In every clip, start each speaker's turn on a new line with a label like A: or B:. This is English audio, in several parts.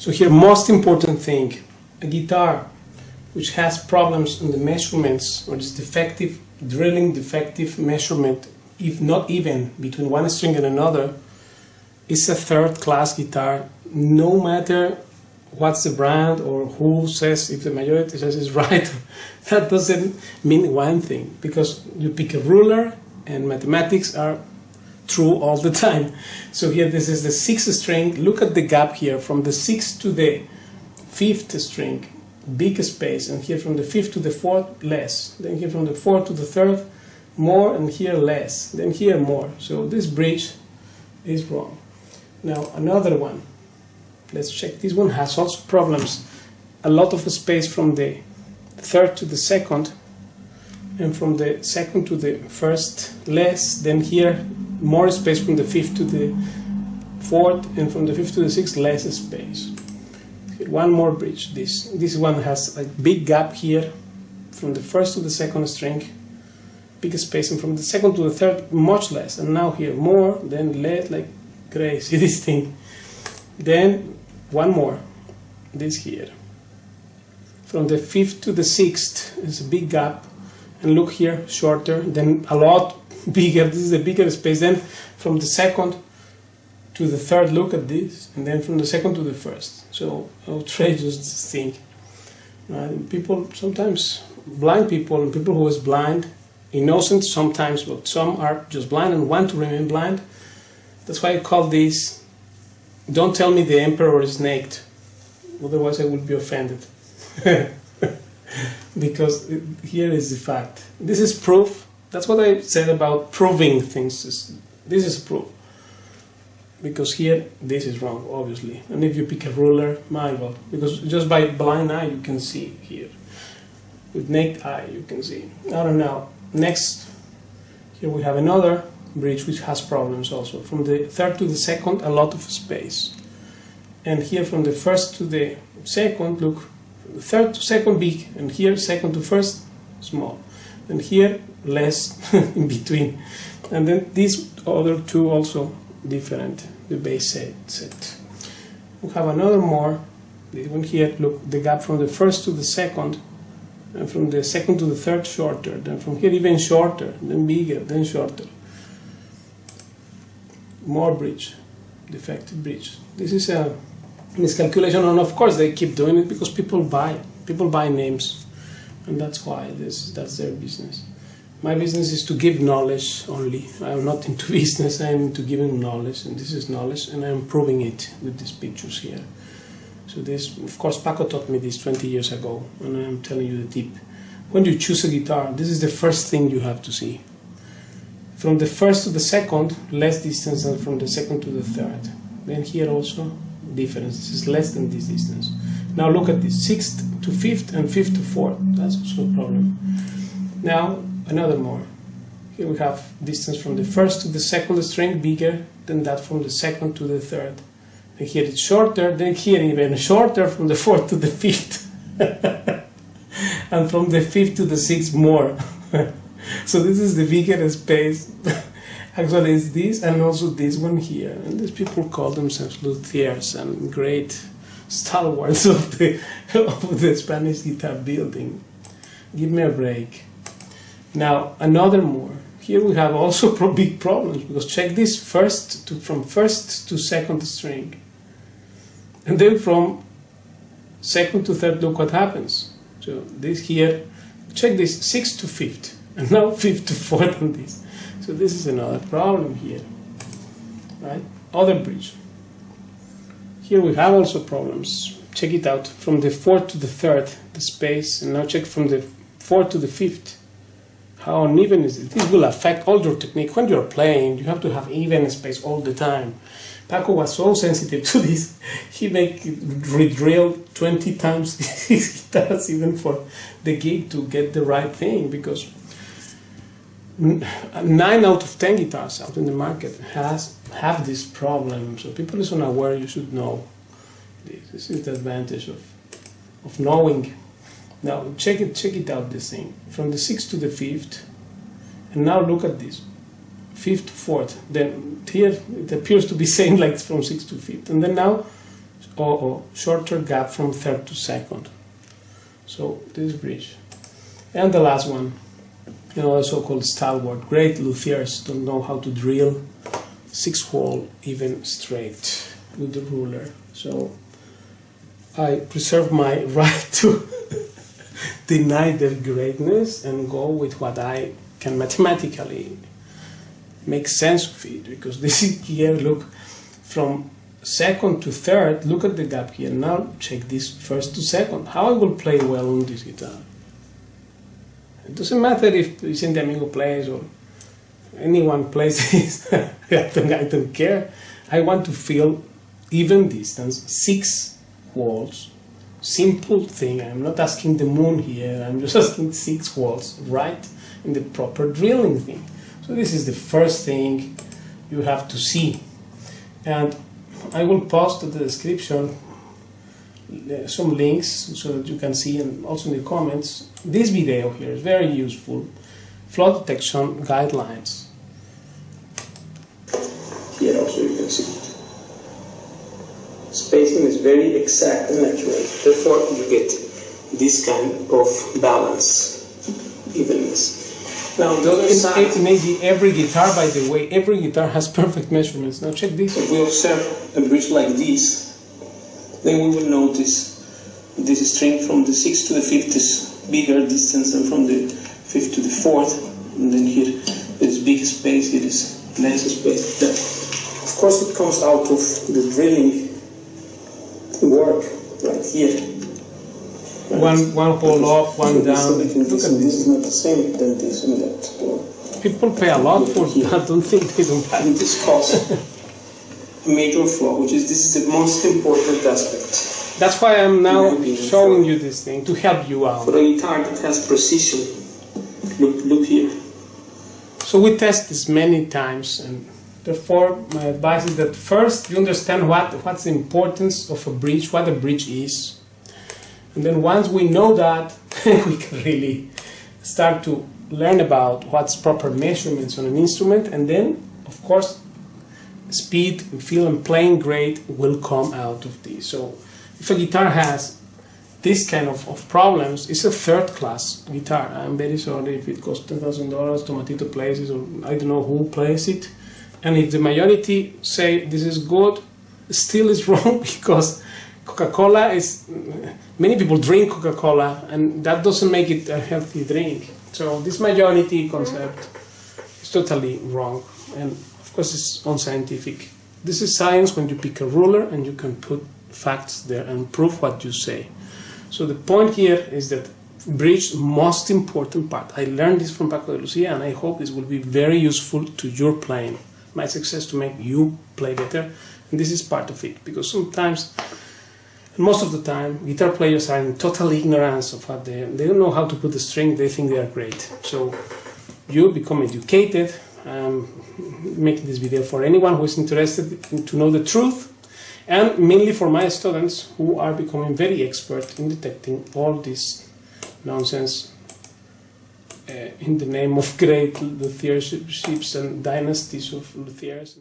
A: So here, most important thing, a guitar which has problems in the measurements or is defective, drilling defective measurement, if not even between one string and another, is a third-class guitar, no matter what's the brand or who says, if the majority says it's right. That doesn't mean one thing, because you pick a ruler and mathematics are true all the time. So here this is the 6th string. Look at the gap here from the 6th to the 5th string, big space, and here from the 5th to the 4th less, then here from the 4th to the 3rd more, and here less, then here more. So this bridge is wrong. Now another one, let's check. This one has also problems, a lot of space from the 3rd to the 2nd, and from the 2nd to the 1st less, then here more space from the 5th to the 4th, and from the 5th to the 6th less space. Here, one more bridge. This one has a big gap here from the 1st to the 2nd string, big space, and from the 2nd to the 3rd much less, and now here more, then less, like crazy this thing. Then one more, this here, from the 5th to the 6th is a big gap, and look here, shorter, then a lot bigger, this is a bigger space, then from the 2nd to the 3rd, look at this, and then from the 2nd to the 1st. So outrageous this thing. People, sometimes blind people, and people who is blind, innocent sometimes, but some are just blind and want to remain blind. That's why I call this, don't tell me the emperor is naked, otherwise I would be offended. Because here is the fact. This is proof. That's what I said about proving things. This is proof. Because here, this is wrong, obviously. And if you pick a ruler, my God, because just by blind eye you can see here. With naked eye you can see. I don't know. Next, here we have another bridge which has problems also. From the 3rd to the 2nd, a lot of space. And here from the 1st to the 2nd, look, 3rd to 2nd big, and here 2nd to 1st small. And here less in between. And then these other two also different, the bass set. We have another more, this one here, look, the gap from the 1st to the 2nd, and from the 2nd to the 3rd shorter, then from here even shorter, then bigger, then shorter. More bridge, defective bridge. This is a miscalculation, and of course they keep doing it because people buy names, and that's why that's their business. My business is to give knowledge only. I'm not into business, I'm into giving knowledge, and this is knowledge, and I'm proving it with these pictures here. So this, of course, Paco taught me this 20 years ago, and I'm telling you the tip. When you choose a guitar, this is the first thing you have to see. From the first to the second, less distance than from the second to the third. Then here also, difference. This is less than this distance. Now look at this, 6th to 5th and 5th to 4th. That's also a problem. Now, another more. Here we have distance from the first to the second string bigger than that from the second to the third. And here it's shorter, then here even shorter from the 4th to the 5th. And from the 5th to the 6th more. So this is the bigger space. Actually it's this and also this one here. And these people call themselves luthiers and great stalwarts of the Spanish guitar building. Give me a break. Now another more. Here we have also big problems, because check this, from first to second string. And then from second to third, look what happens. So this here, check this, 6th to 5th, and now 5th to 4th on this. So this is another problem here, right? Other bridge. Here we have also problems. Check it out, from the 4th to the 3rd, the space, and now check from the 4th to the 5th. How uneven is it? This will affect all your technique. When you're playing, you have to have even space all the time. Paco was so sensitive to this, he made re-drill 20 times his guitars even for the gig to get the right thing, because 9 out of 10 guitars out in the market have this problem. So people is unaware, you should know this. This is the advantage of knowing. Now check it out, this thing. From the 6th to the 5th, and now look at this. 5th to 4th, then here it appears to be same like from 6th to 5th, and then now shorter gap from 3rd to 2nd. So this bridge. And the last one, so-called stalwart. Great luthiers don't know how to drill 6-hole even straight with the ruler. So I preserve my right to deny their greatness and go with what I can mathematically make sense of it, because this is here, look, from 2nd to 3rd, look at the gap here. Now check this 1st to 2nd. How I will play well on this guitar? It doesn't matter if Vicente Amigo plays or anyone plays this. I don't care. I want to feel even distance, 6 walls. Simple thing. I'm not asking the moon here. I'm just asking 6 walls, right? In the proper drilling thing. So this is the first thing you have to see. And I will post in the description some links so that you can see, and also in the comments. This video here is very useful. Flaw detection guidelines. Here also you can see it. Spacing is very exact and accurate. Therefore you get this kind of balance, evenness. Now the other side, every guitar, by the way, every guitar has perfect measurements. Now check this. If we observe a bridge like this, then we will notice this string from the 6th to the 5th is bigger distance than from the 5th to the 4th. And then here is big space, here is less space. That, of course, it comes out of the drilling work right here. One hole up, one down. Look at this. This is not the same than this and that. People pay a lot for that. Don't think they don't have. And this causes a major flaw, this is the most important aspect. That's why I'm now showing you this thing, to help you out. For a guitar that has precision, look here. So we test this many times, and therefore my advice is that first you understand what's the importance of a bridge, what a bridge is. And then once we know that, we can really start to learn about what's proper measurements on an instrument, and then, of course, speed, feel, and playing great will come out of this. So if a guitar has this kind of problems, it's a third-class guitar. I'm very sorry if it costs $10,000, Tomatito plays it, or I don't know who plays it. And if the majority say this is good, still is wrong, because Coca-Cola is, many people drink Coca-Cola, and that doesn't make it a healthy drink. So this majority concept is totally wrong, and of course it's unscientific. This is science when you pick a ruler and you can put facts there and prove what you say. So the point here is that bridge, most important part. I learned this from Paco de Lucía, and I hope this will be very useful to your playing. My success to make you play better, and this is part of it, because sometimes, most of the time, guitar players are in total ignorance of what they don't know how to put the string. They think they are great. So you become educated. Making this video for anyone who is interested to know the truth, and mainly for my students who are becoming very expert in detecting all this nonsense in the name of great luthierships and dynasties of luthiers.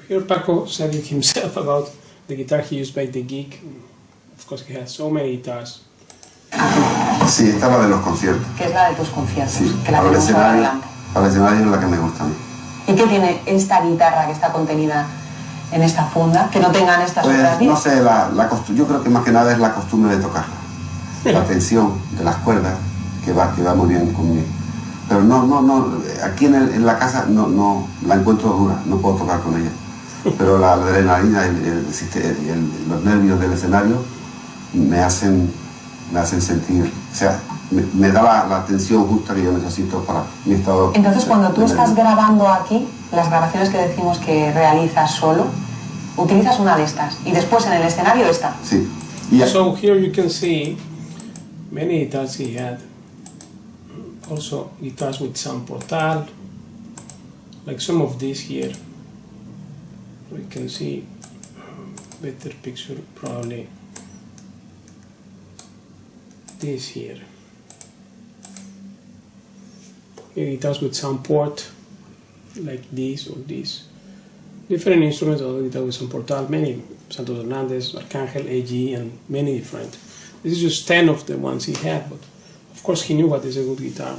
A: Here Paco said it himself about the guitar he used by the gig. Of course he has so many guitars.
B: Sí, esta es la de los conciertos. Que es la de tus conciertos. Sí, que la para el escenario es la que me gusta a mí. ¿Y qué tiene esta guitarra que está contenida en esta funda? Que no tengan estas otras. No sé, yo creo que más que nada es la costumbre de tocarla. La tensión de las cuerdas que va muy bien conmigo. Pero no, aquí en la casa no la encuentro dura, no puedo tocar con ella. Pero la adrenalina y los nervios del escenario me hacen sentir, o sea, me da la tensión justa que yo necesito para mi estado. Entonces, cuando tú estás grabando aquí, las grabaciones que decimos que realizas solo, utilizas una de estas y después en el escenario esta. Sí.
A: So here you can see many guitars he had. Also guitars with some portal, like some of these here. We can see better picture probably this here. Guitars with some port like this or this. Different instruments, other guitar with some portal, many, Santos Hernandez, Arcángel, AG, and many different. This is just 10 of the ones he had, but of course he knew what is a good guitar.